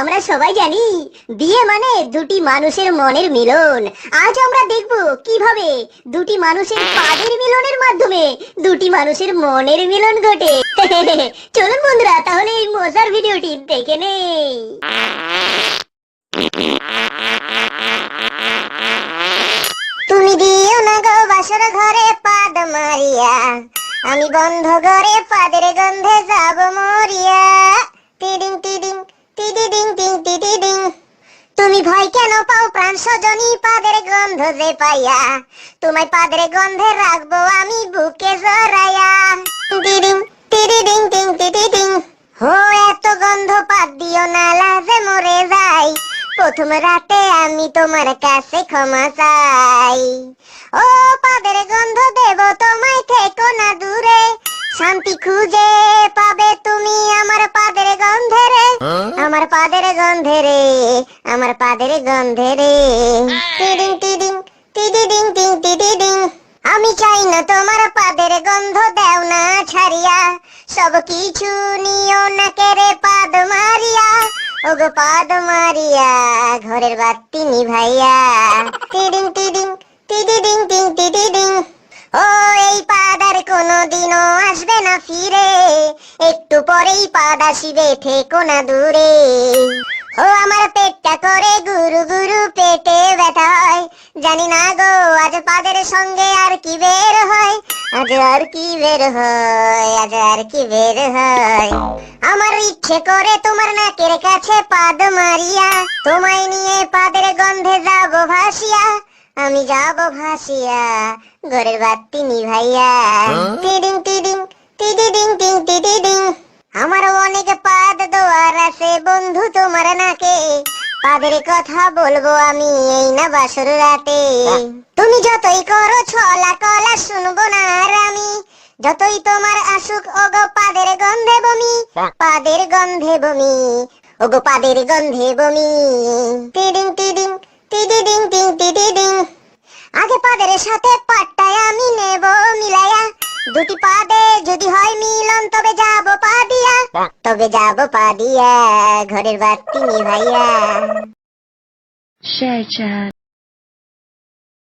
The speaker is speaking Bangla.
আমরা সবাই জানি বিয়ে মানে দুটি মানুষের মনের মিলন। আজ আমরা দেখব কিভাবে দুটি মানুষের পাদের মিলনের মাধ্যমে দুটি মানুষের মনের মিলন ঘটে। চলুন বন্ধুরা, তাহলে এই মজার ভিডিওটি দেখে নেই। তুমি দিও না গো বাসর ঘরে পাদ মারিয়া, আমি বন্ধ ঘরে পাদের গন্ধে যাব মরিয়া। টিডিং টিডিং টিডিং টিং টিডিং। তুমি ভয় কেন পাও প্রাণ সজনী পাদের গন্ধ যে পাইয়া, তোমায় পাদের গন্ধে রাখবো আমি বুকে জড়াইয়া। টিডিং টিডিং টিং টিডিং। হো এত গন্ধ পাদ দিও না, লাজে মরে যাই। প্রথম রাতে আমি তোমার কাছে ক্ষমা চাই। ও পাদের গন্ধ দেব তোমায়, থেকো না দূরে। শান্তি খুঁজে পাবে তুমি আমার পাদের গন্ধে রে, আমার পাদের গন্ধে রে, আমার পাদের গন্ধে রে। টিডিং টিডিং টিডিং টিং টিডিং। আমি চাই না তোমার পাদের গন্ধ, দেও না ছাড়িয়া। সব কিছু নিও না কেড়ে পাদ মারিয়া, ওগো পাদ মারিয়া ঘরের বাতি নিভাইয়া। টিডিং টিডিং টিডিং টিং টিডিং। ও এই পাদ আর কোনোদিনও আসবে না ফিরে, একটু পরেই পাদ আসিবে, থেকো না দূরে। ও আমার পেটটা করে গুরু গুরু, পেটে ব্যথা হয়। জানি না গো আজ পাদের সঙ্গে আর কি বের হয়, আজ আর কি বের হয়, আজ আর কি বের হয়। আমার ইচ্ছে করে তোমার নাকের কাছে পাদ মারিয়া, তোমায় নিয়ে পাদের গন্ধে যাব ভাসিয়া, আমি যাব ভাসিয়া ঘরের বাতি নিভাইয়া। টিডিং টিডিং টিডিং টিং টিডিং। আমার অনেক পাদ দোয়ার আছে বন্ধু তোমার নাকে, পাদের কথা বলবো আমি এই না বাসর রাতে। তুমি যতই করো ছলা কলা শুনবো না আর আমি, যতই তোমার আসুক ওগো পাদের গন্ধে বমি, পাদের গন্ধে বমি, ওগো পাদের গন্ধে বমি। টিডিং টিডিং টিডিং টিং টিডিং। আগে পাদের সাথে পাটটায় আমি নেব মিলাইয়া, দুটি পাদে যদি হয় মিলন তবে যাব পা দিয়া, তবে যাব পা দিয়া ঘরের বাতি নিভাইয়া। Share chat.